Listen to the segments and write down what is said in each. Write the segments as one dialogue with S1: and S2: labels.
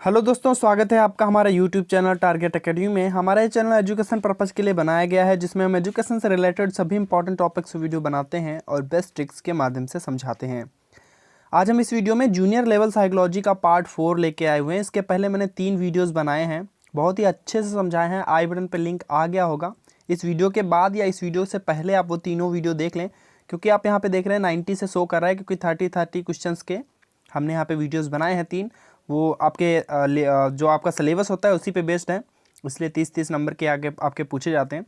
S1: Hello दोस्तों, स्वागत है आपका हमारा यूट्यूब चैनल टारगेट एकेडमी में। हमारा ये चैनल एजुकेशन पर्पज़ के लिए बनाया गया है, जिसमें हम एजुकेशन से रिलेटेड सभी इंपॉर्टेंट टॉपिक्स वीडियो बनाते हैं और बेस्ट ट्रिक्स के माध्यम से समझाते हैं। आज हम इस वीडियो में जूनियर लेवल साइकोलॉजी का पार्ट 4 लेके आए हुए हैं। इसके पहले मैंने 3 वीडियोज़ बनाए हैं, बहुत ही अच्छे से समझाए हैं। आई बटन पर लिंक आ गया होगा। इस वीडियो के बाद या इस वीडियो से पहले आप वो तीनों वीडियो देख लें, क्योंकि आप यहाँ पे देख रहे हैं 90 से शो कर रहा है, क्योंकि 30 क्वेश्चंस के हमने यहाँ पे वीडियोस बनाए हैं 3। वो आपके जो आपका सिलेबस होता है उसी पे बेस्ड है, इसलिए 30-30 नंबर के आगे आपके पूछे जाते हैं।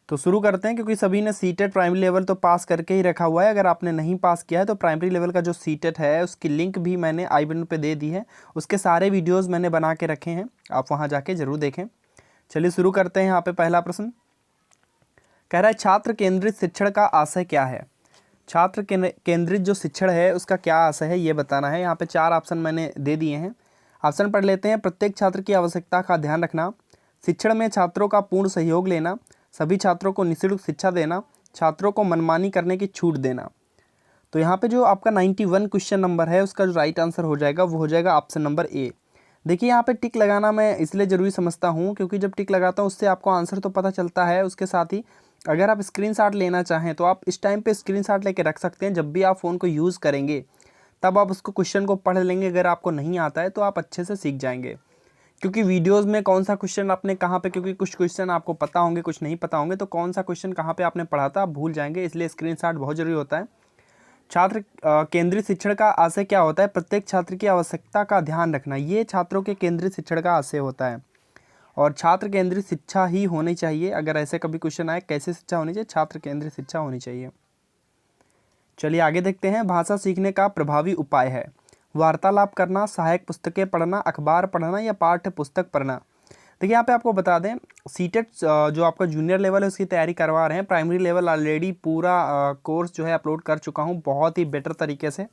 S1: तो शुरू करते हैं, क्योंकि सभी ने सीटेट प्राइमरी लेवल तो पास करके ही रखा हुआ है। अगर आपने नहीं पास किया है तो प्राइमरी लेवल का जो सीटेट है उसकी लिंक भी मैंने आई बटन पे दे दी है। उसके सारे वीडियोज़ मैंने बना के रखे हैं, आप वहाँ जाके ज़रूर देखें। चलिए शुरू करते हैं। यहाँ पर पहला प्रश्न कह रहा है, छात्र केंद्रित शिक्षण का आशय क्या है। छात्र केंद्रित जो शिक्षण है उसका क्या आशय है ये बताना है। यहाँ पे 4 ऑप्शन मैंने दे दिए हैं। ऑप्शन पढ़ लेते हैं। प्रत्येक छात्र की आवश्यकता का ध्यान रखना, शिक्षण में छात्रों का पूर्ण सहयोग लेना, सभी छात्रों को निःशुल्क शिक्षा देना, छात्रों को मनमानी करने की छूट देना। तो यहाँ पे जो आपका 91 क्वेश्चन नंबर है उसका जो राइट आंसर हो जाएगा वो हो जाएगा ऑप्शन नंबर ए। देखिए यहाँ पे टिक लगाना मैं इसलिए ज़रूरी समझता हूँ, क्योंकि जब टिक लगाता हूँ उससे आपको आंसर तो पता चलता है, उसके साथ ही अगर आप स्क्रीनशॉट लेना चाहें तो आप इस टाइम पे स्क्रीनशॉट लेके रख सकते हैं। जब भी आप फ़ोन को यूज़ करेंगे तब आप उसको क्वेश्चन को पढ़ लेंगे। अगर आपको नहीं आता है तो आप अच्छे से सीख जाएंगे, क्योंकि वीडियोस में कौन सा क्वेश्चन आपने कहाँ पे, क्योंकि कुछ क्वेश्चन आपको पता होंगे कुछ नहीं पता होंगे, तो कौन सा क्वेश्चन कहाँ पे आपने पढ़ा था आप भूल जाएंगे, इसलिए स्क्रीनशॉट बहुत ज़रूरी होता है। छात्र केंद्रित शिक्षण का आशय क्या होता है। प्रत्येक छात्र की आवश्यकता का ध्यान रखना, ये छात्रों के केंद्रित शिक्षण का आशय होता है। और छात्र केंद्रित शिक्षा ही होनी चाहिए। अगर ऐसे कभी क्वेश्चन आए कैसे शिक्षा होनी चाहिए, छात्र केंद्रित शिक्षा होनी चाहिए। चलिए आगे देखते हैं। भाषा सीखने का प्रभावी उपाय है वार्तालाप करना, सहायक पुस्तकें पढ़ना, अखबार पढ़ना या पाठ्य पुस्तक पढ़ना। देखिए यहाँ पे आपको बता दें, सीटेट जो आपका जूनियर लेवल है उसकी तैयारी करवा रहे हैं। प्राइमरी लेवल ऑलरेडी पूरा कोर्स जो है अपलोड कर चुका हूँ बहुत ही बेटर तरीके से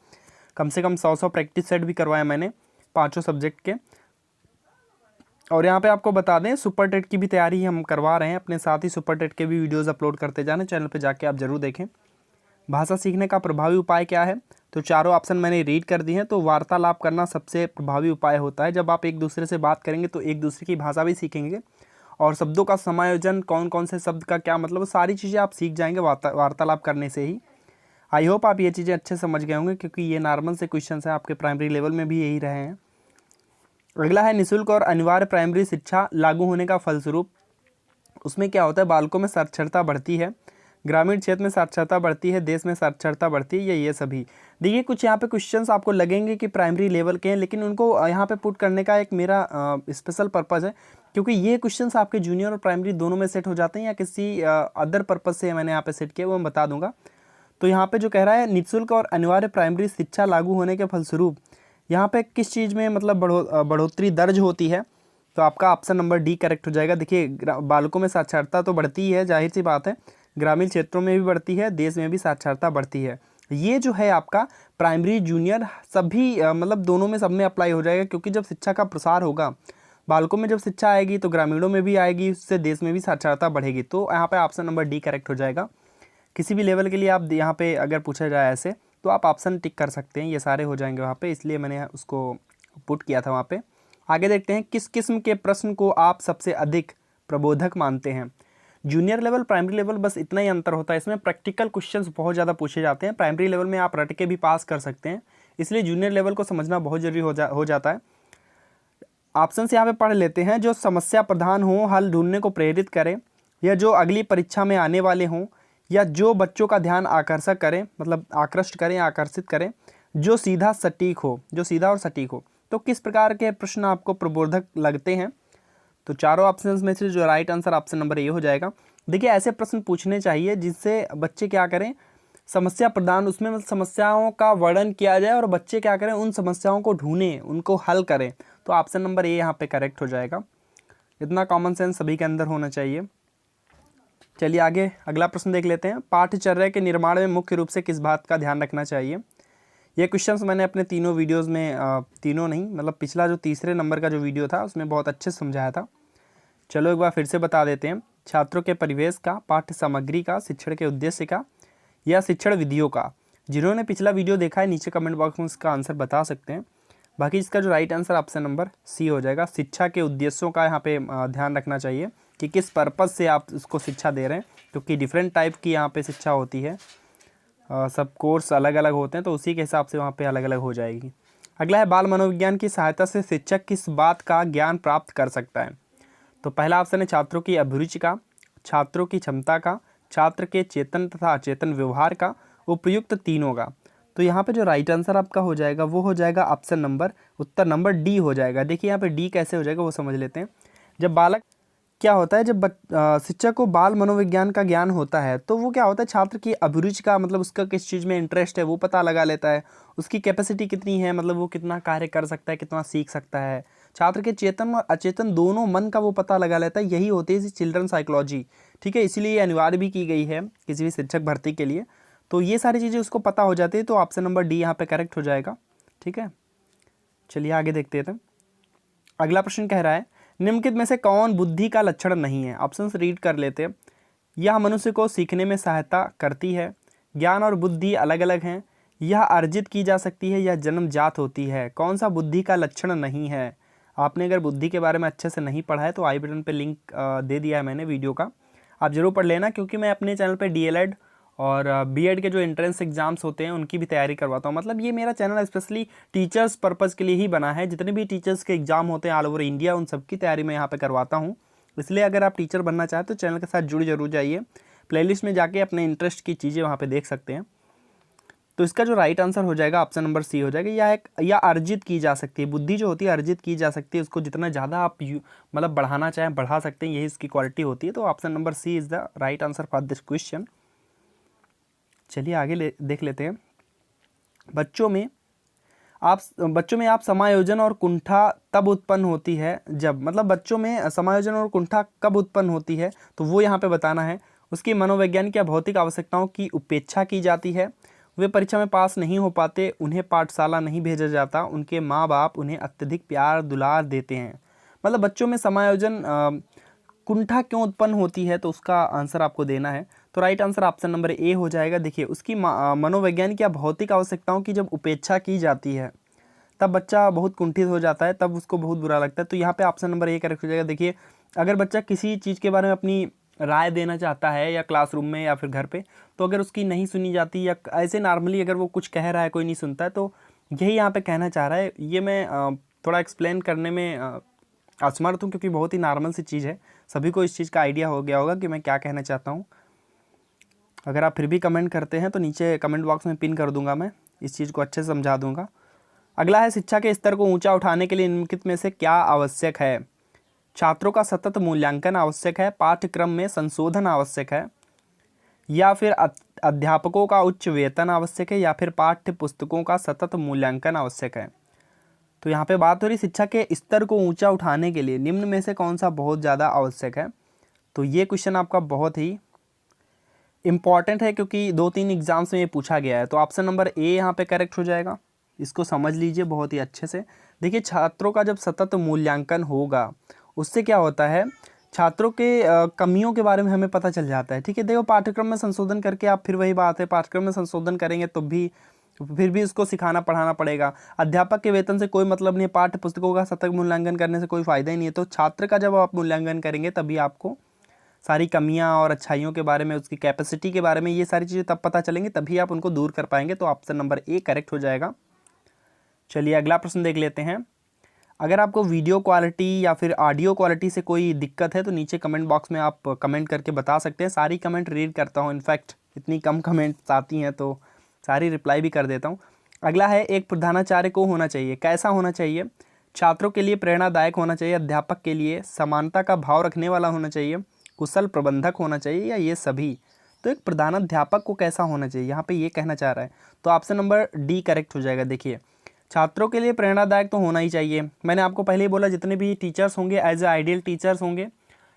S1: कम 100 प्रैक्टिस सेट भी करवाए मैंने 5 सब्जेक्ट के। और यहाँ पे आपको बता दें, सुपर टेट की भी तैयारी हम करवा रहे हैं अपने साथ ही, सुपर टेट के भी वीडियोस अपलोड करते जाना, चैनल पे जाके आप जरूर देखें। भाषा सीखने का प्रभावी उपाय क्या है, तो चारों ऑप्शन मैंने रीड कर दी हैं। तो वार्तालाप करना सबसे प्रभावी उपाय होता है। जब आप एक दूसरे से बात करेंगे तो एक दूसरे की भाषा भी सीखेंगे, और शब्दों का समायोजन, कौन कौन से शब्द का क्या मतलब, सारी चीज़ें आप सीख जाएंगे वार्तालाप करने से ही। आई होप आप ये चीज़ें अच्छे समझ गए होंगे, क्योंकि ये नॉर्मल से क्वेश्चन हैं, आपके प्राइमरी लेवल में भी यही रहे हैं। अगला है निःशुल्क और अनिवार्य प्राइमरी शिक्षा लागू होने का फलस्वरूप। उसमें क्या होता है, बालकों में साक्षरता बढ़ती है, ग्रामीण क्षेत्र में साक्षरता बढ़ती है, देश में साक्षरता बढ़ती है, ये सभी। देखिए कुछ यहाँ पे क्वेश्चंस आपको लगेंगे कि प्राइमरी लेवल के हैं, लेकिन उनको यहाँ पे पुट करने का एक मेरा स्पेशल पर्पज़ है, क्योंकि ये क्वेश्चंस आपके जूनियर और प्राइमरी दोनों में सेट हो जाते हैं, या किसी अदर पर्पज़ से मैंने यहाँ पे सेट किया वो मैं बता दूंगा। तो यहाँ पे जो कह रहा है, निःशुल्क और अनिवार्य प्राइमरी शिक्षा लागू होने के फलस्वरूप यहाँ पे किस चीज़ में मतलब बढ़ोतरी दर्ज होती है, तो आपका ऑप्शन नंबर डी करेक्ट हो जाएगा। देखिए बालकों में साक्षरता तो बढ़ती ही है, जाहिर सी बात है, ग्रामीण क्षेत्रों में भी बढ़ती है, देश में भी साक्षरता बढ़ती है। ये जो है आपका प्राइमरी जूनियर सभी मतलब दोनों में सब में अप्लाई हो जाएगा, क्योंकि जब शिक्षा का प्रसार होगा, बालकों में जब शिक्षा आएगी तो ग्रामीणों में भी आएगी, उससे देश में भी साक्षरता बढ़ेगी। तो यहाँ पे ऑप्शन नंबर डी करेक्ट हो जाएगा। किसी भी लेवल के लिए आप यहाँ पे अगर पूछा जाए ऐसे तो आप ऑप्शन टिक कर सकते हैं, ये सारे हो जाएंगे वहाँ पे, इसलिए मैंने उसको पुट किया था वहाँ पे। आगे देखते हैं, किस किस्म के प्रश्न को आप सबसे अधिक प्रबोधक मानते हैं। जूनियर लेवल प्राइमरी लेवल बस इतना ही अंतर होता है, इसमें प्रैक्टिकल क्वेश्चंस बहुत ज़्यादा पूछे जाते हैं। प्राइमरी लेवल में आप रट के भी पास कर सकते हैं, इसलिए जूनियर लेवल को समझना बहुत जरूरी हो जाता है। ऑप्शन से यहाँ पे पढ़ लेते हैं, जो समस्या प्रधान हो, हल ढूंढने को प्रेरित करें, या जो अगली परीक्षा में आने वाले हों, या जो बच्चों का ध्यान आकर्षक करें, मतलब आकृष्ट करें, आकर्षित करें, जो सीधा सटीक हो, जो सीधा और सटीक हो। तो किस प्रकार के प्रश्न आपको प्रबोधक लगते हैं, तो चारों ऑप्शंस में से जो right answer option number A हो जाएगा। देखिए ऐसे प्रश्न पूछने चाहिए जिससे बच्चे क्या करें, समस्या प्रदान, उसमें मतलब समस्याओं का वर्णन किया जाए और बच्चे क्या करें, उन समस्याओं को ढूंढें, उनको हल करें। तो ऑप्शन नंबर ए यहाँ पे करेक्ट हो जाएगा। इतना कॉमन सेंस सभी के अंदर होना चाहिए। चलिए आगे अगला प्रश्न देख लेते हैं। पाठ्यचर्या के निर्माण में मुख्य रूप से किस बात का ध्यान रखना चाहिए। ये क्वेश्चंस मैंने अपने तीनों वीडियोज़ में तीनों नहीं मतलब पिछला जो तीसरे नंबर का जो वीडियो था उसमें बहुत अच्छे से समझाया था। चलो एक बार फिर से बता देते हैं। छात्रों के परिवेश का, पाठ्य सामग्री का, शिक्षण के उद्देश्य का, या शिक्षण विधियों का। जिन्होंने पिछला वीडियो देखा है नीचे कमेंट बॉक्स में इसका आंसर बता सकते हैं। बाकी इसका जो right answer option number C हो जाएगा। शिक्षा के उद्देश्यों का यहाँ पे ध्यान रखना चाहिए कि किस पर्पज़ से आप उसको शिक्षा दे रहे हैं, क्योंकि डिफरेंट टाइप की यहाँ पे शिक्षा होती है, सब कोर्स अलग अलग होते हैं, तो उसी के हिसाब से वहाँ पे अलग अलग हो जाएगी। अगला है बाल मनोविज्ञान की सहायता से शिक्षक किस बात का ज्ञान प्राप्त कर सकता है। तो पहला ऑप्शन है छात्रों की अभिरुचि का, छात्रों की क्षमता का, छात्र के चेतन तथा अचेतन व्यवहार का, उपयुक्त तीनों का। तो यहाँ पे जो राइट आंसर आपका हो जाएगा वो हो जाएगा ऑप्शन नंबर, उत्तर नंबर डी हो जाएगा। देखिए यहाँ पे डी कैसे हो जाएगा वो समझ लेते हैं। जब बालक क्या होता है, जब शिक्षक को बाल मनोविज्ञान का ज्ञान होता है तो वो क्या होता है, छात्र की अभिरुचि का मतलब उसका किस चीज़ में इंटरेस्ट है वो पता लगा लेता है, उसकी कैपेसिटी कितनी है, मतलब वो कितना कार्य कर सकता है, कितना सीख सकता है। छात्र के चेतन और अचेतन दोनों मन का वो पता लगा लेता है। यही होती है चिल्ड्रन साइकोलॉजी, ठीक है। इसीलिए ये अनिवार्य भी की गई है किसी भी शिक्षक भर्ती के लिए। तो ये सारी चीज़ें उसको पता हो जाती है, तो ऑप्शन नंबर डी यहाँ पे करेक्ट हो जाएगा, ठीक है। चलिए आगे देखते हैं। अगला प्रश्न कह रहा है निम्नलिखित में से कौन बुद्धि का लक्षण नहीं है। ऑप्शंस रीड कर लेते हैं। यह मनुष्य को सीखने में सहायता करती है, ज्ञान और बुद्धि अलग अलग हैं, यह अर्जित की जा सकती है, यह जन्मजात होती है। कौन सा बुद्धि का लक्षण नहीं है। आपने अगर बुद्धि के बारे में अच्छे से नहीं पढ़ा है तो आई बटन पे लिंक दे दिया है मैंने वीडियो का, आप ज़रूर पढ़ लेना, क्योंकि मैं अपने चैनल पे डीएलएड और बीएड के जो एंट्रेंस एग्जाम्स होते हैं उनकी भी तैयारी करवाता हूँ। मतलब ये मेरा चैनल स्पेशली टीचर्स पर्पज़ के लिए ही बना है। जितने भी टीचर्स के एग्जाम होते हैं ऑल ओवर इंडिया उन सब की तैयारी मैं यहाँ पे करवाता हूँ। इसलिए अगर आप टीचर बनना चाहें तो चैनल के साथ जुड़ जरूर जाइए। प्लेलिस्ट में जाके अपने इंटरेस्ट की चीज़ें वहाँ पर देख सकते हैं। तो इसका जो राइट आंसर हो जाएगा ऑप्शन नंबर सी हो जाएगा। या अर्जित की जा सकती है, बुद्धि जो होती है अर्जित की जा सकती है, उसको जितना ज़्यादा आप मतलब बढ़ाना चाहें बढ़ा सकते हैं, यही इसकी क्वालिटी होती है। तो option number C is the right answer for this question. चलिए आगे देख लेते हैं। बच्चों में आप समायोजन और कुंठा तब उत्पन्न होती है जब, मतलब बच्चों में समायोजन और कुंठा कब उत्पन्न होती है तो वो यहाँ पे बताना है। उसकी मनोवैज्ञानिक या भौतिक आवश्यकताओं की उपेक्षा की जाती है, वे परीक्षा में पास नहीं हो पाते, उन्हें पाठशाला नहीं भेजा जाता, उनके माँ बाप उन्हें अत्यधिक प्यार दुलार देते हैं। मतलब बच्चों में समायोजन कुंठा क्यों उत्पन्न होती है तो उसका आंसर आपको देना है। तो right answer option number A हो जाएगा। देखिए उसकी मनोवैज्ञानिक या भौतिक आवश्यकताओं की जब उपेक्षा की जाती है तब बच्चा बहुत कुंठित हो जाता है, तब उसको बहुत बुरा लगता है। तो यहाँ पे ऑप्शन नंबर ए करेक्ट हो जाएगा। देखिए अगर बच्चा किसी चीज़ के बारे में अपनी राय देना चाहता है या क्लासरूम में या फिर घर पे, तो अगर उसकी नहीं सुनी जाती या ऐसे नॉर्मली अगर वो कुछ कह रहा है कोई नहीं सुनता है, तो यही यहाँ पे कहना चाह रहा है। ये मैं थोड़ा एक्सप्लेन करने में असमर्थ हूँ, क्योंकि बहुत ही नॉर्मल सी चीज़ है, सभी को इस चीज़ का आइडिया हो गया होगा कि मैं क्या कहना चाहता हूँ। अगर आप फिर भी कमेंट करते हैं तो नीचे कमेंट बॉक्स में पिन कर दूंगा, मैं इस चीज़ को अच्छे से समझा दूंगा। अगला है शिक्षा के स्तर को ऊंचा उठाने के लिए निम्नलिखित में से क्या आवश्यक है। छात्रों का सतत मूल्यांकन आवश्यक है, पाठ्यक्रम में संशोधन आवश्यक है, या फिर अध्यापकों का उच्च वेतन आवश्यक है, या फिर पाठ्य पुस्तकों का सतत मूल्यांकन आवश्यक है। तो यहाँ पे बात हो रही शिक्षा के स्तर को ऊंचा उठाने के लिए निम्न में से कौन सा बहुत ज़्यादा आवश्यक है। तो ये क्वेश्चन आपका बहुत ही इम्पॉर्टेंट है, क्योंकि 2-3 एग्जाम्स में ये पूछा गया है। तो ऑप्शन नंबर ए यहाँ पे करेक्ट हो जाएगा। इसको समझ लीजिए बहुत ही अच्छे से। देखिए छात्रों का जब सतत मूल्यांकन होगा उससे क्या होता है, छात्रों के कमियों के बारे में हमें पता चल जाता है, ठीक है। देखो पाठ्यक्रम में संशोधन करके आप, फिर वही बात है, पाठ्यक्रम में संशोधन करेंगे तो भी फिर भी उसको सिखाना पढ़ाना पड़ेगा। अध्यापक के वेतन से कोई मतलब नहीं है, पाठ्य पुस्तकों का सतत मूल्यांकन करने से कोई फ़ायदा ही नहीं है। तो छात्र का जब आप मूल्यांकन करेंगे तभी आपको सारी कमियां और अच्छाइयों के बारे में, उसकी कैपेसिटी के बारे में, ये सारी चीज़ें तब पता चलेंगी, तभी आप उनको दूर कर पाएंगे। तो ऑप्शन नंबर ए करेक्ट हो जाएगा। चलिए अगला प्रश्न देख लेते हैं। अगर आपको वीडियो क्वालिटी या फिर ऑडियो क्वालिटी से कोई दिक्कत है तो नीचे कमेंट बॉक्स में आप कमेंट करके बता सकते हैं। सारी कमेंट रीड करता हूँ, इनफैक्ट इतनी कम कमेंट्स आती हैं तो सारी रिप्लाई भी कर देता हूँ। अगला है एक प्रधानाचार्य को होना चाहिए, कैसा होना चाहिए। छात्रों के लिए प्रेरणादायक होना चाहिए, अध्यापक के लिए समानता का भाव रखने वाला होना चाहिए, कुशल प्रबंधक होना चाहिए, या ये सभी। तो एक प्रधानाध्यापक को कैसा होना चाहिए यहाँ पे ये कहना चाह रहा है। तो ऑप्शन नंबर डी करेक्ट हो जाएगा। देखिए छात्रों के लिए प्रेरणादायक तो होना ही चाहिए। मैंने आपको पहले ही बोला जितने भी टीचर्स होंगे एज ए आइडियल टीचर्स होंगे,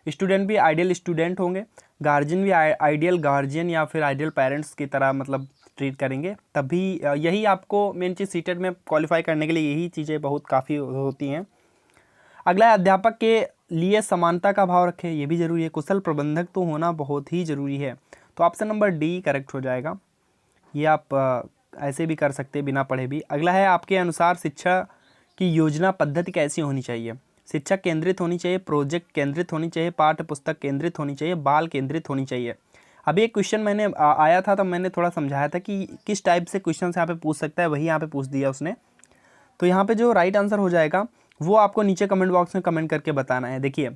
S1: स्टूडेंट भी आइडियल स्टूडेंट होंगे, गार्जियन भी आइडियल गार्जियन या फिर आइडियल पेरेंट्स की तरह मतलब ट्रीट करेंगे, तभी यही आपको मेन चीज़ सीटेट में क्वालिफाई करने के लिए यही चीज़ें बहुत काफ़ी होती हैं। अगला है अध्यापक के लिए समानता का भाव रखें, ये भी ज़रूरी है। कुशल प्रबंधक तो होना बहुत ही ज़रूरी है। तो ऑप्शन नंबर डी करेक्ट हो जाएगा। ये आप ऐसे भी कर सकते हैं बिना पढ़े भी। अगला है आपके अनुसार शिक्षा कि योजना पद्धति कैसी होनी चाहिए, शिक्षा केंद्रित होनी चाहिए, प्रोजेक्ट केंद्रित होनी चाहिए, पाठ्य पुस्तक केंद्रित होनी चाहिए, बाल केंद्रित होनी चाहिए। अभी एक क्वेश्चन मैंने आया था, तो मैंने थोड़ा समझाया था कि किस टाइप से क्वेश्चन यहाँ पे पूछ सकता है, वही यहाँ पे पूछ दिया उसने। तो यहाँ पे जो राइट आंसर हो जाएगा वो आपको नीचे कमेंट बॉक्स में कमेंट करके बताना है। देखिए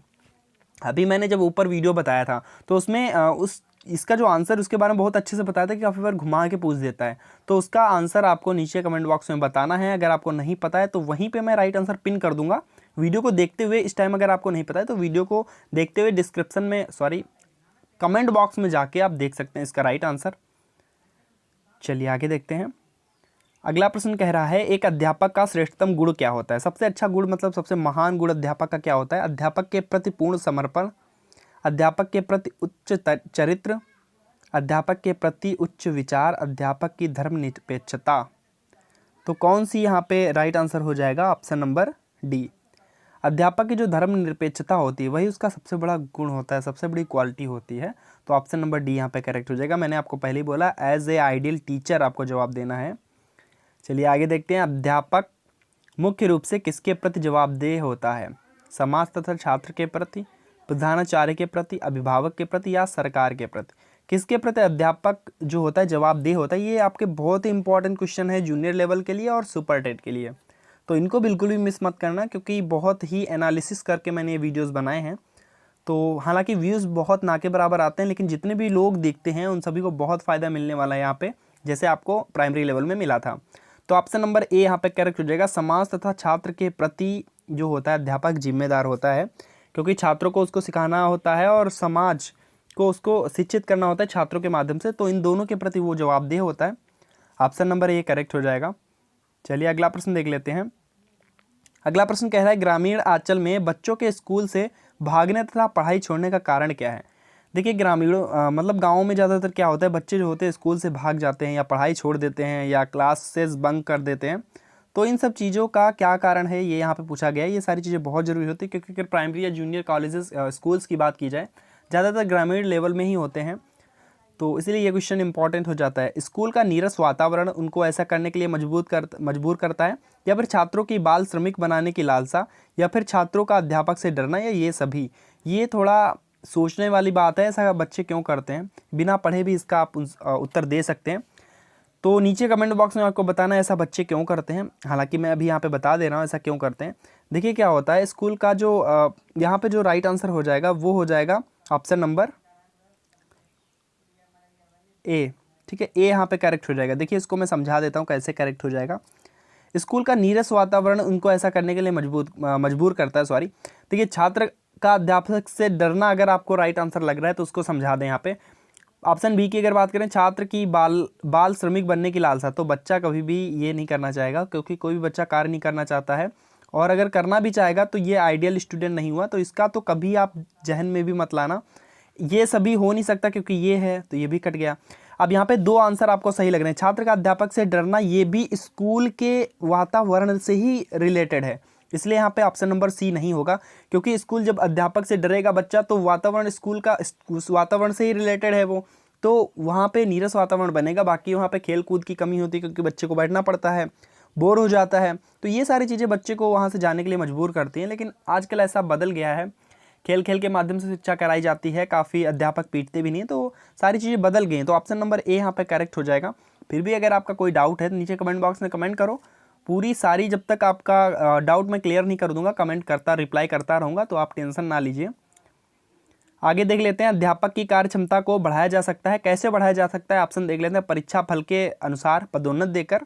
S1: अभी मैंने जब ऊपर वीडियो बताया था तो उसमें इसका जो आंसर उसके बारे में बहुत अच्छे से बताया था कि काफ़ी बार घुमा के पूछ देता है। तो उसका आंसर आपको नीचे कमेंट बॉक्स में बताना है। अगर आपको नहीं पता है तो वहीं पे मैं राइट आंसर पिन कर दूंगा वीडियो को देखते हुए। इस टाइम अगर आपको नहीं पता है तो वीडियो को देखते हुए डिस्क्रिप्शन में कमेंट बॉक्स में जाके आप देख सकते हैं इसका राइट आंसर। चलिए आगे देखते हैं। अगला प्रश्न कह रहा है एक अध्यापक का श्रेष्ठतम गुण क्या होता है। सबसे अच्छा गुण मतलब सबसे महान गुण अध्यापक का क्या होता है। अध्यापक के प्रति पूर्ण समर्पण, अध्यापक के प्रति उच्च चरित्र, अध्यापक के प्रति उच्च विचार, अध्यापक की धर्मनिरपेक्षता। तो कौन सी यहाँ पे राइट आंसर हो जाएगा, ऑप्शन नंबर डी। अध्यापक की जो धर्मनिरपेक्षता होती है वही उसका सबसे बड़ा गुण होता है, सबसे बड़ी क्वालिटी होती है। तो ऑप्शन नंबर डी यहाँ पे करेक्ट हो जाएगा। मैंने आपको पहले ही बोला एज ए आइडियल टीचर आपको जवाब देना है। चलिए आगे देखते हैं। अध्यापक मुख्य रूप से किसके प्रति जवाबदेह होता है। समाज तथा छात्र के प्रति, प्रधानाचार्य के प्रति, अभिभावक के प्रति या सरकार के प्रति। किसके प्रति अध्यापक जो होता है जवाबदेह होता है। ये आपके बहुत ही इंपॉर्टेंट क्वेश्चन है जूनियर लेवल के लिए और सुपर टेट के लिए। तो इनको बिल्कुल भी मिस मत करना क्योंकि बहुत ही एनालिसिस करके मैंने ये वीडियोस बनाए हैं। तो हालांकि व्यूज़ बहुत ना के बराबर आते हैं लेकिन जितने भी लोग देखते हैं उन सभी को बहुत फ़ायदा मिलने वाला है यहाँ पे, जैसे आपको प्राइमरी लेवल में मिला था। तो ऑप्शन नंबर ए यहाँ पे करेक्ट हो जाएगा। समाज तथा छात्र के प्रति जो होता है अध्यापक जिम्मेदार होता है क्योंकि छात्रों को उसको सिखाना होता है और समाज को उसको शिक्षित करना होता है छात्रों के माध्यम से। तो इन दोनों के प्रति वो जवाबदेह होता है। ऑप्शन नंबर ए करेक्ट हो जाएगा। चलिए अगला प्रश्न देख लेते हैं। अगला प्रश्न कह रहा है ग्रामीण आंचल में बच्चों के स्कूल से भागने तथा पढ़ाई छोड़ने का कारण क्या है। देखिए ग्रामीणों मतलब गाँव में ज़्यादातर क्या होता है, बच्चे जो होते हैं स्कूल से भाग जाते हैं या पढ़ाई छोड़ देते हैं या क्लासेस बंक कर देते हैं। तो इन सब चीज़ों का क्या कारण है ये यहाँ पे पूछा गया है। ये सारी चीज़ें बहुत ज़रूरी होती है क्योंकि अगर प्राइमरी या जूनियर कॉलेजेस स्कूल्स की बात की जाए ज़्यादातर ग्रामीण लेवल में ही होते हैं। तो इसलिए ये क्वेश्चन इंपॉर्टेंट हो जाता है। स्कूल का नीरस वातावरण उनको ऐसा करने के लिए मजबूर करता है या फिर छात्रों की बाल श्रमिक बनाने की लालसा या फिर छात्रों का अध्यापक से डरना या ये सभी। ये थोड़ा सोचने वाली बात है, ऐसा बच्चे क्यों करते हैं। बिना पढ़े भी इसका आप उत्तर दे सकते हैं। तो नीचे कमेंट बॉक्स में आपको बताना है ऐसा बच्चे क्यों करते हैं। हालांकि मैं अभी यहाँ पे बता दे रहा हूँ ऐसा क्यों करते हैं। देखिए क्या होता है स्कूल का जो यहाँ पे जो राइट आंसर हो जाएगा वो हो जाएगा ऑप्शन नंबर ए। ठीक है, ए यहाँ पे करेक्ट हो जाएगा। देखिए इसको मैं समझा देता हूँ कैसे करेक्ट हो जाएगा। स्कूल का नीरस वातावरण उनको ऐसा करने के लिए मजबूर करता है। देखिए छात्र का अध्यापक से डरना अगर आपको राइट आंसर लग रहा है तो उसको समझा दें यहाँ पे। ऑप्शन बी की अगर बात करें छात्र की बाल श्रमिक बनने की लालसा, तो बच्चा कभी भी ये नहीं करना चाहेगा क्योंकि कोई भी बच्चा कार्य नहीं करना चाहता है और अगर करना भी चाहेगा तो ये आइडियल स्टूडेंट नहीं हुआ। तो इसका तो कभी आप जहन में भी मत लाना, ये सभी हो नहीं सकता क्योंकि ये है तो ये भी कट गया। अब यहाँ पे दो आंसर आपको सही लग रहे हैं। छात्र का अध्यापक से डरना ये भी स्कूल के वातावरण से ही रिलेटेड है, इसलिए यहाँ पे ऑप्शन नंबर सी नहीं होगा क्योंकि स्कूल जब अध्यापक से डरेगा बच्चा तो वातावरण स्कूल का उस वातावरण से ही रिलेटेड है वो, तो वहाँ पे नीरस वातावरण बनेगा। बाकी वहाँ पे खेल कूद की कमी होती है क्योंकि बच्चे को बैठना पड़ता है, बोर हो जाता है। तो ये सारी चीज़ें बच्चे को वहाँ से जाने के लिए मजबूर करती हैं। लेकिन आजकल ऐसा बदल गया है, खेल खेल के माध्यम से शिक्षा कराई जाती है, काफ़ी अध्यापक पीटते भी नहीं, तो सारी चीज़ें बदल गई हैं। तो ऑप्शन नंबर ए यहाँ पे करेक्ट हो जाएगा। फिर भी अगर आपका कोई डाउट है तो नीचे कमेंट बॉक्स में कमेंट करो। पूरी सारी जब तक आपका डाउट मैं क्लियर नहीं कर दूंगा कमेंट रिप्लाई करता रहूँगा, तो आप टेंशन ना लीजिए। आगे देख लेते हैं अध्यापक की कार्य क्षमता को बढ़ाया जा सकता है। कैसे बढ़ाया जा सकता है, ऑप्शन देख लेते हैं। परीक्षा फल के अनुसार, पदोन्नत देकर,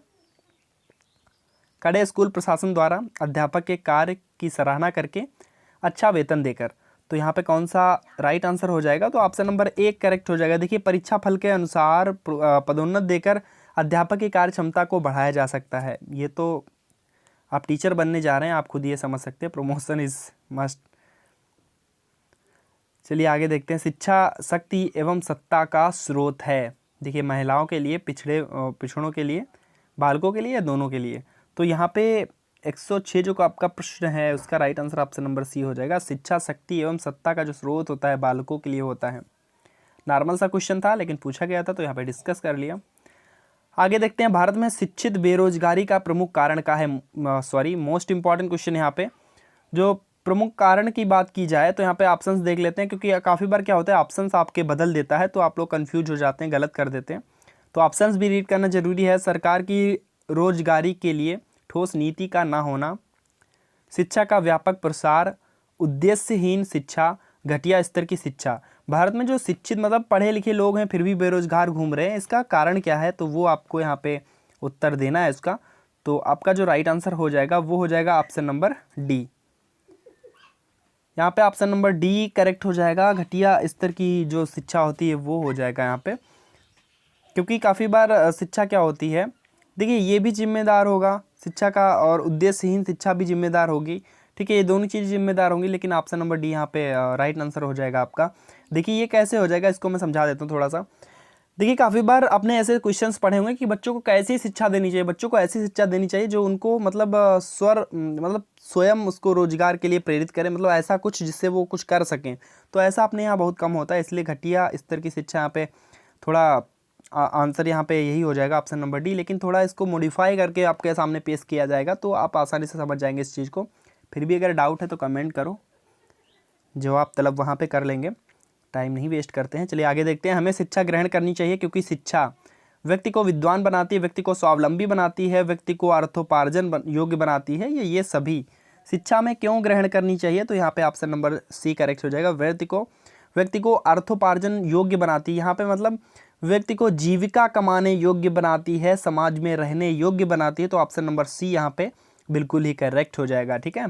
S1: कड़े स्कूल प्रशासन द्वारा, अध्यापक के कार्य की सराहना करके, अच्छा वेतन देकर। तो यहाँ पे कौन सा राइट आंसर हो जाएगा, तो ऑप्शन नंबर ए करेक्ट हो जाएगा। देखिए परीक्षा फल के अनुसार, पदोन्नत देकर अध्यापक की कार्य क्षमता को बढ़ाया जा सकता है। ये तो आप टीचर बनने जा रहे हैं, आप खुद ये समझ सकते हैं, प्रमोशन इज मस्ट। चलिए आगे देखते हैं। शिक्षा शक्ति एवं सत्ता का स्रोत है। देखिए महिलाओं के लिए, पिछड़ों के लिए, बालकों के लिए या दोनों के लिए। तो यहाँ पे 106 जो आपका प्रश्न है उसका right answer option number C हो जाएगा। शिक्षा शक्ति एवं सत्ता का जो स्रोत होता है बालकों के लिए होता है। नॉर्मल सा क्वेश्चन था लेकिन पूछा गया था तो यहाँ पे डिस्कस कर लिया। आगे देखते हैं, भारत में शिक्षित बेरोजगारी का प्रमुख कारण क्या है। मोस्ट इंपॉर्टेंट क्वेश्चन यहाँ पे, जो प्रमुख कारण की बात की जाए तो यहाँ पे ऑप्शंस देख लेते हैं, क्योंकि काफ़ी बार क्या होता है ऑप्शंस आपके बदल देता है तो आप लोग कंफ्यूज हो जाते हैं, गलत कर देते हैं। तो ऑप्शंस भी रीड करना जरूरी है। सरकार की रोजगारी के लिए ठोस नीति का ना होना, शिक्षा का व्यापक प्रसार, उद्देश्यहीन शिक्षा, घटिया स्तर की शिक्षा। भारत में जो शिक्षित मतलब पढ़े लिखे लोग हैं फिर भी बेरोजगार घूम रहे हैं, इसका कारण क्या है, तो वो आपको यहाँ पे उत्तर देना है इसका। तो आपका जो राइट आंसर हो जाएगा वो हो जाएगा ऑप्शन नंबर डी। यहाँ पे ऑप्शन नंबर डी करेक्ट हो जाएगा। घटिया स्तर की जो शिक्षा होती है वो हो जाएगा यहाँ पे, क्योंकि काफ़ी बार शिक्षा क्या होती है, देखिए ये भी जिम्मेदार होगा शिक्षा का, और उद्देश्यहीन शिक्षा भी जिम्मेदार होगी। ठीक है, ये दोनों चीज़ जिम्मेदार होंगी, लेकिन ऑप्शन नंबर डी यहाँ पे राइट आंसर हो जाएगा आपका। देखिए ये कैसे हो जाएगा, इसको मैं समझा देता हूँ थोड़ा सा। देखिए काफ़ी बार आपने ऐसे क्वेश्चंस पढ़े होंगे कि बच्चों को कैसी शिक्षा देनी चाहिए। बच्चों को ऐसी शिक्षा देनी चाहिए जो उनको मतलब स्वयं उसको रोजगार के लिए प्रेरित करे, मतलब ऐसा कुछ जिससे वो कुछ कर सकें। तो ऐसा अपने यहाँ बहुत कम होता है, इसलिए घटिया स्तर की शिक्षा यहाँ पे थोड़ा आंसर यहाँ पे यही हो जाएगा ऑप्शन नंबर डी। लेकिन थोड़ा इसको मॉडिफाई करके आपके सामने पेश किया जाएगा तो आप आसानी से समझ जाएंगे इस चीज़ को। फिर भी अगर डाउट है तो कमेंट करो, जवाब तलब वहाँ पे कर लेंगे, टाइम नहीं वेस्ट करते हैं। चलिए आगे देखते हैं। हमें शिक्षा ग्रहण करनी चाहिए क्योंकि शिक्षा व्यक्ति को विद्वान बनाती है, व्यक्ति को स्वावलंबी बनाती है, व्यक्ति को अर्थोपार्जन योग्य बनाती है। ये सभी शिक्षा में क्यों ग्रहण करनी चाहिए, तो यहाँ पे ऑप्शन नंबर सी करेक्ट हो जाएगा। व्यक्ति को अर्थोपार्जन योग्य बनाती है, यहाँ पे मतलब व्यक्ति को जीविका कमाने योग्य बनाती है, समाज में रहने योग्य बनाती है। तो ऑप्शन नंबर सी यहाँ पे बिल्कुल ही करेक्ट हो जाएगा। ठीक है,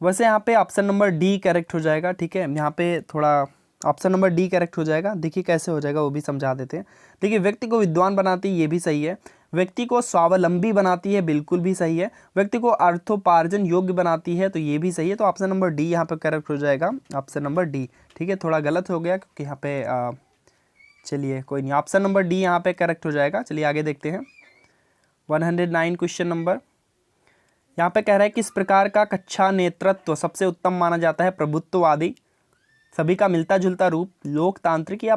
S1: वैसे यहाँ पे ऑप्शन नंबर डी करेक्ट हो जाएगा। ठीक है, यहाँ पे थोड़ा ऑप्शन नंबर डी करेक्ट हो जाएगा। देखिए कैसे हो जाएगा वो भी समझा देते हैं। देखिए व्यक्ति को विद्वान बनाती है, ये भी सही है। व्यक्ति को स्वावलंबी बनाती है, बिल्कुल भी सही है। व्यक्ति को अर्थोपार्जन योग्य बनाती है, तो ये भी सही है। तो ऑप्शन नंबर डी यहाँ पे करेक्ट हो जाएगा, ऑप्शन नंबर डी। ठीक है, थोड़ा गलत हो गया क्योंकि यहाँ पे चलिए कोई नहीं, ऑप्शन नंबर डी यहाँ पे करेक्ट हो जाएगा। चलिए आगे देखते हैं 109 क्वेश्चन नंबर। यहाँ पे कह रहा है किस प्रकार का कक्षा नेतृत्व सबसे उत्तम माना जाता है। प्रभुत्ववादी, सभी का मिलता जुलता रूप, लोकतांत्रिक या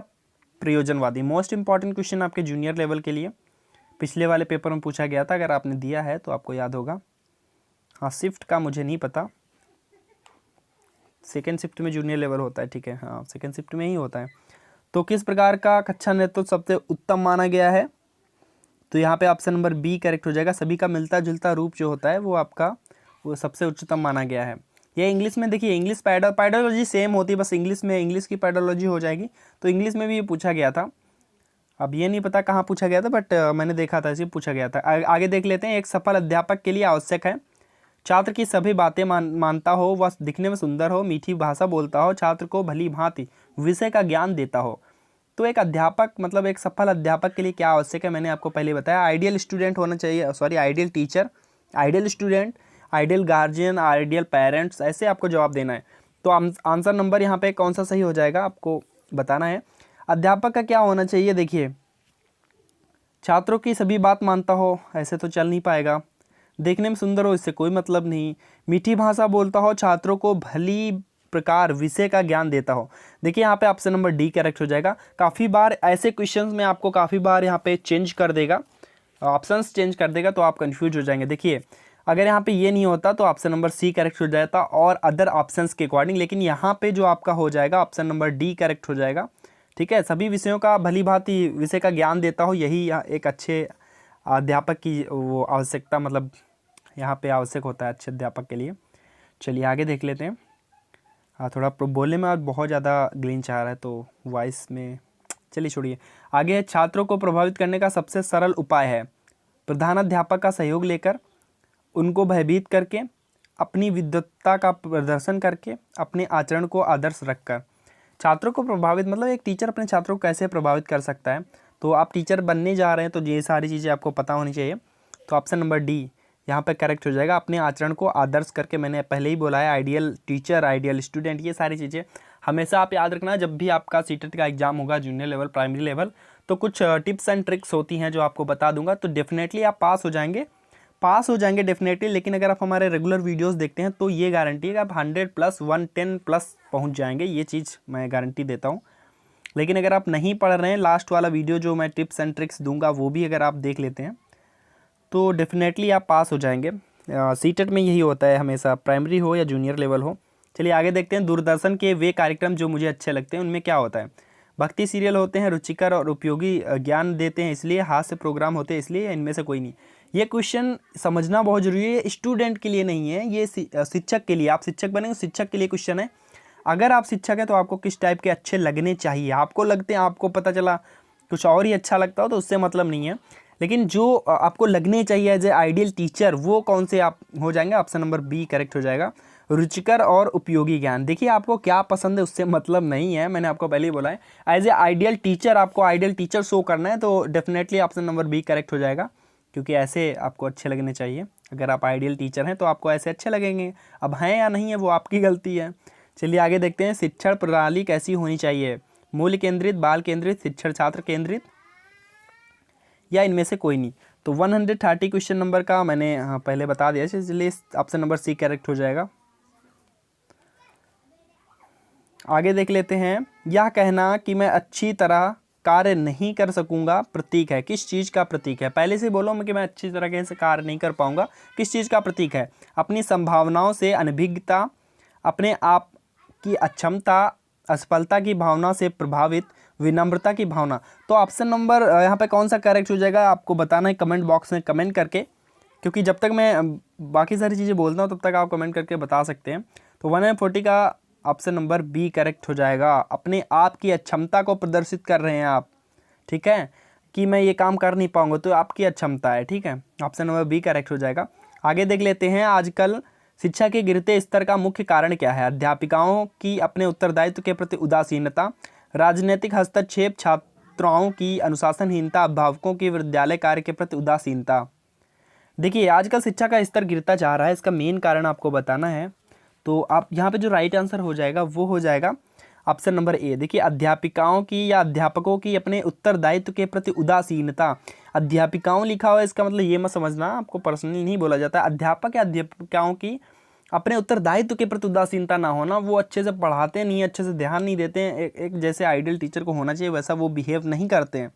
S1: प्रयोजनवादी। मोस्ट इंपॉर्टेंट क्वेश्चन आपके जूनियर लेवल के लिए, पिछले वाले पेपर में पूछा गया था, अगर आपने दिया है तो आपको याद होगा। हाँ, शिफ्ट का मुझे नहीं पता, सेकेंड शिफ्ट में जूनियर लेवल होता है। ठीक है, हाँ सेकेंड शिफ्ट में ही होता है। तो किस प्रकार का कक्षा नेतृत्व सबसे उत्तम माना गया है, तो यहाँ पे ऑप्शन नंबर बी करेक्ट हो जाएगा। सभी का मिलता जुलता रूप जो होता है वो आपका वो सबसे उच्चतम माना गया है। ये इंग्लिश में देखिए, इंग्लिश पैडोलॉजी सेम होती है, बस इंग्लिश में इंग्लिश की पैडोलॉजी हो जाएगी। तो इंग्लिश में भी ये पूछा गया था, अब ये नहीं पता कहाँ पूछा गया था, बट मैंने देखा था इसे पूछा गया था। आगे देख लेते हैं। एक सफल अध्यापक के लिए आवश्यक है छात्र की सभी बातें मानता हो, वह दिखने में सुंदर हो, मीठी भाषा बोलता हो, छात्र को भली भांति विषय का ज्ञान देता हो। तो एक अध्यापक मतलब एक सफल अध्यापक के लिए क्या आवश्यक है, मैंने आपको पहले बताया। आइडियल स्टूडेंट होना चाहिए, ideal teacher, ideal student, ideal guardian, ideal parents, ऐसे आपको जवाब देना है। तो आंसर नंबर यहाँ पे कौन सा सही हो जाएगा आपको बताना है। अध्यापक का क्या होना चाहिए, देखिए छात्रों की सभी बात मानता हो, ऐसे तो चल नहीं पाएगा। देखने में सुंदर हो, इससे कोई मतलब नहीं। मीठी भाषा बोलता हो, छात्रों को भली प्रकार विषय का ज्ञान देता हो। देखिए यहाँ पे ऑप्शन नंबर डी करेक्ट हो जाएगा। काफ़ी बार ऐसे क्वेश्चंस में आपको काफ़ी बार यहाँ पे चेंज कर देगा, ऑप्शंस चेंज कर देगा, तो आप कंफ्यूज हो जाएंगे। देखिए अगर यहाँ पे ये नहीं होता तो ऑप्शन नंबर सी करेक्ट हो जाता और अदर ऑप्शंस के अकॉर्डिंग, लेकिन यहाँ पे जो आपका हो जाएगा ऑप्शन नंबर डी करेक्ट हो जाएगा। ठीक है, सभी विषयों का भली भांति विषय का ज्ञान देता हो, यही एक अच्छे अध्यापक की वो आवश्यकता मतलब यहाँ पे आवश्यक होता है अच्छे अध्यापक के लिए। चलिए आगे देख लेते हैं। थोड़ा बोलने में आज बहुत ज़्यादा ग्लिंच आ रहा है तो वॉइस में, चलिए छोड़िए। आगे छात्रों को प्रभावित करने का सबसे सरल उपाय है प्रधानाध्यापक का सहयोग लेकर, उनको भयभीत करके, अपनी विद्वत्ता का प्रदर्शन करके, अपने आचरण को आदर्श रखकर। छात्रों को प्रभावित मतलब एक टीचर अपने छात्रों को कैसे प्रभावित कर सकता है, तो आप टीचर बनने जा रहे हैं तो ये सारी चीज़ें आपको पता होनी चाहिए। तो ऑप्शन नंबर डी यहाँ पे करेक्ट हो जाएगा। अपने आचरण को आदर्श करके, मैंने पहले ही बोला है, आइडियल टीचर, आइडियल स्टूडेंट, ये सारी चीज़ें हमेशा आप याद रखना। जब भी आपका सीटेट का एग्जाम होगा जूनियर लेवल, प्राइमरी लेवल, तो कुछ टिप्स एंड ट्रिक्स होती हैं जो आपको बता दूंगा, तो डेफिनेटली आप पास हो जाएंगे डेफिनेटली। लेकिन अगर आप हमारे रेगुलर वीडियोस देखते हैं तो ये गारंटी है कि आप 100 प्लस 110 प्लस पहुंच जाएंगे, ये चीज़ मैं गारंटी देता हूं। लेकिन अगर आप नहीं पढ़ रहे हैं, लास्ट वाला वीडियो जो मैं टिप्स एंड ट्रिक्स दूंगा वो भी अगर आप देख लेते हैं तो डेफिनेटली आप पास हो जाएंगे। सीटेट में यही होता है हमेशा, प्राइमरी हो या जूनियर लेवल हो। चलिए आगे देखते हैं। दूरदर्शन के वे कार्यक्रम जो मुझे अच्छे लगते हैं उनमें क्या होता है। भक्ति सीरियल होते हैं, रुचिकर और उपयोगी ज्ञान देते हैं इसलिए, हास्य प्रोग्राम होते हैं इसलिए, इनमें से कोई नहीं। ये क्वेश्चन समझना बहुत जरूरी है, स्टूडेंट के लिए नहीं है, ये शिक्षक के लिए। आप शिक्षक बनेंगे, शिक्षक के लिए क्वेश्चन है। अगर आप शिक्षक हैं तो आपको किस टाइप के अच्छे लगने चाहिए। आपको लगते हैं, आपको पता चला कुछ और ही अच्छा लगता हो तो उससे मतलब नहीं है, लेकिन जो आपको लगने चाहिए एज ए आइडियल टीचर वो कौन से आप हो जाएंगे। ऑप्शन नंबर बी करेक्ट हो जाएगा, रुचिकर और उपयोगी ज्ञान। देखिए आपको क्या पसंद है उससे मतलब नहीं है, मैंने आपको पहले ही बोला है। एज ए आइडियल टीचर आपको आइडियल टीचर शो करना है तो definitely option number B correct हो जाएगा, क्योंकि ऐसे आपको अच्छे लगने चाहिए। अगर आप आइडियल टीचर हैं तो आपको ऐसे अच्छे लगेंगे। अब हैं या नहीं है वो आपकी गलती है। चलिए आगे देखते हैं। शिक्षण प्रणाली कैसी होनी चाहिए, मूल्य केंद्रित, बाल केंद्रित, शिक्षण छात्र केंद्रित, या इनमें से कोई नहीं। तो 130 क्वेश्चन नंबर का मैंने पहले बता दिया, इसलिए ऑप्शन नंबर सी करेक्ट हो जाएगा। आगे देख लेते हैं। यह कहना कि मैं अच्छी तरह कार्य नहीं कर सकूंगा प्रतीक है, किस चीज़ का प्रतीक है। पहले से बोलो कि मैं अच्छी तरह से कार्य नहीं कर पाऊंगा, किस चीज़ का प्रतीक है। अपनी संभावनाओं से अनभिज्ञता, अपने आप की अक्षमता, असफलता की भावना से प्रभावित, विनम्रता की भावना। तो ऑप्शन नंबर यहाँ पे कौन सा करेक्ट हो जाएगा आपको बताना है कमेंट बॉक्स में कमेंट करके, क्योंकि जब तक मैं बाकी सारी चीज़ें बोलता हूँ तब तक आप कमेंट करके बता सकते हैं। तो 140 का ऑप्शन नंबर बी करेक्ट हो जाएगा। अपने आप की अक्षमता को प्रदर्शित कर रहे हैं आप, ठीक है, कि मैं ये काम कर नहीं पाऊंगा, तो आपकी अक्षमता है, ठीक है। ऑप्शन नंबर बी करेक्ट हो जाएगा। आगे देख लेते हैं। आजकल शिक्षा के गिरते स्तर का मुख्य कारण क्या है। अध्यापिकाओं की अपने उत्तरदायित्व के प्रति उदासीनता, राजनीतिक हस्तक्षेप, छात्राओं की अनुशासनहीनता, अभिभावकों की विद्यालय कार्य के प्रति उदासीनता। देखिए आजकल शिक्षा का स्तर गिरता जा रहा है, इसका मेन कारण आपको बताना है। तो आप यहाँ पे जो राइट आंसर हो जाएगा वो हो जाएगा ऑप्शन नंबर ए। देखिए अध्यापिकाओं की या अध्यापकों की अपने उत्तरदायित्व के प्रति उदासीनता। अध्यापिकाओं लिखा हुआ है, इसका मतलब ये मत समझना, आपको पर्सनली नहीं बोला जाता। अध्यापक या अध्यापिकाओं की अपने उत्तरदायित्व के प्रति उदासीनता ना होना, वो अच्छे से पढ़ाते नहीं, अच्छे से ध्यान नहीं देते हैं, एक जैसे आइडियल टीचर को होना चाहिए वैसा वो बिहेव नहीं करते हैं।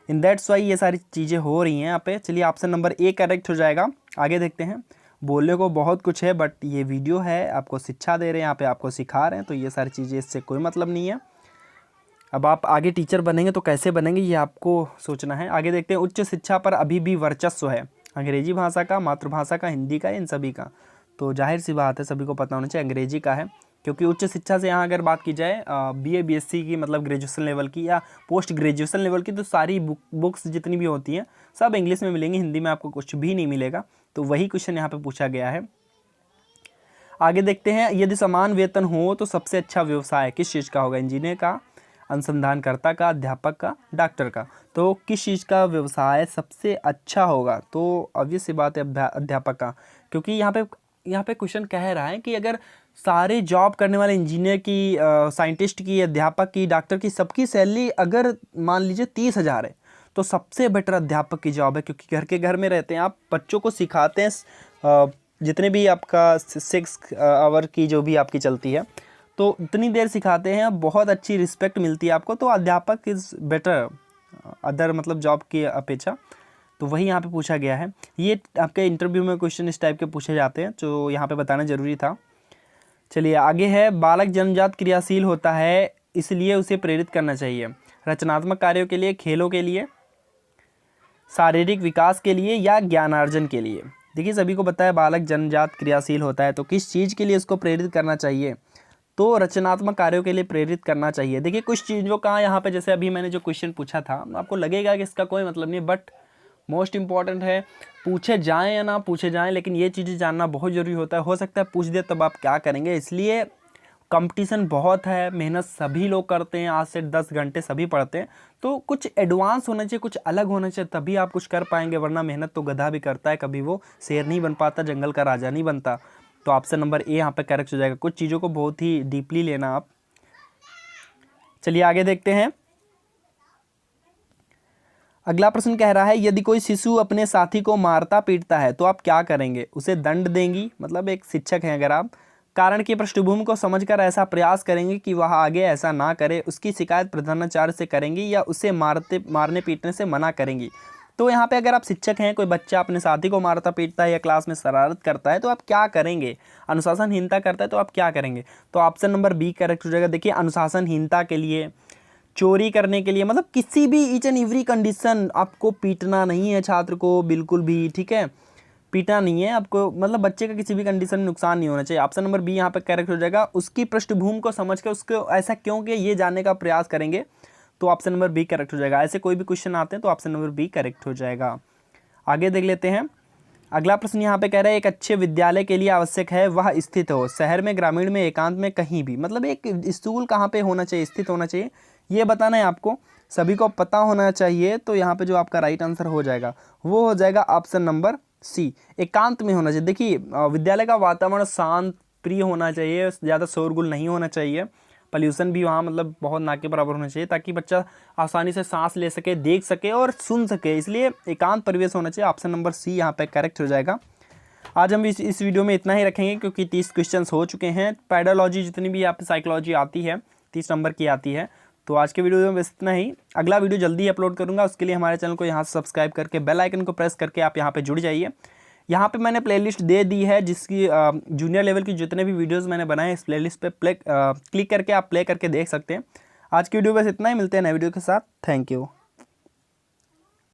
S1: इन दैट्स वाई ये सारी चीज़ें हो रही हैं यहाँ पे। चलिए ऑप्शन नंबर ए करेक्ट हो जाएगा। आगे देखते हैं। बोलने को बहुत कुछ है बट ये वीडियो है, आपको शिक्षा दे रहे हैं, यहाँ पे आपको सिखा रहे हैं, तो ये सारी चीज़ें इससे कोई मतलब नहीं है। अब आप आगे टीचर बनेंगे तो कैसे बनेंगे ये आपको सोचना है। आगे देखते हैं। उच्च शिक्षा पर अभी भी वर्चस्व है, अंग्रेजी भाषा का, मातृभाषा का, हिंदी का, इन सभी का। तो जाहिर सी बात है सभी को पता होना चाहिए अंग्रेजी का है, क्योंकि उच्च शिक्षा से यहाँ अगर बात की जाए बीए बीएससी की, मतलब ग्रेजुएशन लेवल की या पोस्ट ग्रेजुएशन लेवल की, तो सारी बुक्स जितनी भी होती हैं सब इंग्लिश में मिलेंगी, हिंदी में आपको कुछ भी नहीं मिलेगा। तो वही क्वेश्चन यहाँ पे पूछा गया है। आगे देखते हैं। यदि समान वेतन हो तो सबसे अच्छा व्यवसाय किस चीज़ का होगा। इंजीनियर का, अनुसंधानकर्ता का, अध्यापक का, डॉक्टर का। तो किस चीज़ का व्यवसाय सबसे अच्छा होगा, तो ऑब्वियस सी बात है अध्यापक का, क्योंकि यहाँ पे क्वेश्चन कह रहा है कि अगर सारे जॉब करने वाले इंजीनियर की, साइंटिस्ट की, अध्यापक की, डॉक्टर की, सबकी सैलरी अगर मान लीजिए 30,000 है तो सबसे बेटर अध्यापक की जॉब है, क्योंकि घर के घर में रहते हैं आप, बच्चों को सिखाते हैं, जितने भी आपका 6 आवर की जो भी आपकी चलती है तो इतनी देर सिखाते हैं, बहुत अच्छी रिस्पेक्ट मिलती है आपको। तो अध्यापक इज़ बेटर अदर मतलब जॉब की अपेक्षा। तो वही यहाँ पे पूछा गया है। ये आपके इंटरव्यू में क्वेश्चन इस टाइप के पूछे जाते हैं, जो यहाँ पे बताना ज़रूरी था। चलिए आगे है। बालक जन्मजात क्रियाशील होता है इसलिए उसे प्रेरित करना चाहिए। रचनात्मक कार्यों के लिए, खेलों के लिए, शारीरिक विकास के लिए, या ज्ञानार्जन के लिए। देखिए सभी को पता है बालक जन्मजात क्रियाशील होता है, तो किस चीज़ के लिए उसको प्रेरित करना चाहिए, तो रचनात्मक कार्यों के लिए प्रेरित करना चाहिए। देखिए कुछ चीज़ों का यहाँ पे, जैसे अभी मैंने जो क्वेश्चन पूछा था, आपको लगेगा कि इसका कोई मतलब नहीं, बट मोस्ट इंपॉर्टेंट है। पूछे जाएं या ना पूछे जाएं, लेकिन ये चीज़ें जानना बहुत ज़रूरी होता है। हो सकता है पूछ दे तब आप क्या करेंगे, इसलिए कंपटीशन बहुत है, मेहनत सभी लोग करते हैं, आज से 10 घंटे सभी पढ़ते हैं, तो कुछ एडवांस होना चाहिए, कुछ अलग होना चाहिए, तभी आप कुछ कर पाएंगे, वरना मेहनत तो गधा भी करता है, कभी वो शेर नहीं बन पाता, जंगल का राजा नहीं बनता। तो ऑप्शन नंबर ए यहाँ पे करेक्ट हो जाएगा। कुछ चीज़ों को बहुत ही डीपली लेना आप। चलिए आगे देखते हैं। अगला प्रश्न कह रहा है, यदि कोई शिशु अपने साथी को मारता पीटता है तो आप क्या करेंगे। उसे दंड देंगी, मतलब एक शिक्षक हैं अगर आप, कारण की पृष्ठभूमि को समझकर ऐसा प्रयास करेंगे कि वह आगे ऐसा ना करे, उसकी शिकायत प्रधानाचार्य से करेंगे या उसे मारने पीटने से मना करेंगी। तो यहाँ पे अगर आप शिक्षक हैं, कोई बच्चा अपने साथी को मारता पीटता है या क्लास में शरारत करता है तो आप क्या करेंगे, अनुशासनहीनता करता है तो आप क्या करेंगे। तो ऑप्शन नंबर बी करेक्ट हो जाएगा। देखिए अनुशासनहीनता के लिए, चोरी करने के लिए, मतलब किसी भी ईच एंड एवरी कंडीशन, आपको पीटना नहीं है छात्र को बिल्कुल भी, ठीक है, पीटना नहीं है आपको, मतलब बच्चे का किसी भी कंडीशन में नुकसान नहीं होना चाहिए। ऑप्शन नंबर बी यहाँ पे करेक्ट हो जाएगा। उसकी पृष्ठभूमि को समझ के उसको ऐसा क्यों कि ये जानने का प्रयास करेंगे, तो ऑप्शन नंबर बी करेक्ट हो जाएगा। ऐसे कोई भी क्वेश्चन आते हैं तो ऑप्शन नंबर बी करेक्ट हो जाएगा। आगे देख लेते हैं। अगला प्रश्न यहाँ पे कह रहा है एक अच्छे विद्यालय के लिए आवश्यक है वह स्थित हो शहर में, ग्रामीण में, एकांत में, कहीं भी। मतलब एक स्कूल कहाँ पे होना चाहिए, स्थित होना चाहिए, ये बताना है आपको, सभी को पता होना चाहिए। तो यहाँ पे जो आपका राइट आंसर हो जाएगा वो हो जाएगा ऑप्शन नंबर सी, एकांत में होना चाहिए। देखिए विद्यालय का वातावरण शांत प्रिय होना चाहिए, ज़्यादा शोरगुल नहीं होना चाहिए, पॉल्यूशन भी वहाँ मतलब बहुत ना के बराबर होना चाहिए, ताकि बच्चा आसानी से सांस ले सके, देख सके और सुन सके, इसलिए एकांत परिवेश होना चाहिए। ऑप्शन नंबर सी यहाँ पे करेक्ट हो जाएगा। आज हम इस वीडियो में इतना ही रखेंगे क्योंकि 30 क्वेश्चंस हो चुके हैं। पेडालॉजी जितनी भी यहाँ पे साइकोलॉजी आती है 30 नंबर की आती है। तो आज के वीडियो में बस इतना ही। अगला वीडियो जल्दी ही अपलोड करूँगा, उसके लिए हमारे चैनल को यहाँ से सब्सक्राइब करके बेल आइकन को प्रेस करके आप यहाँ पर जुड़ जाइए। यहाँ पे मैंने प्लेलिस्ट दे दी है जिसकी जूनियर लेवल की जितने भी वीडियोस मैंने बनाए इस प्लेलिस्ट पे क्लिक करके आप प्ले करके देख सकते हैं। आज की वीडियो बस इतना ही, मिलते हैं नए वीडियो के साथ। Thank you.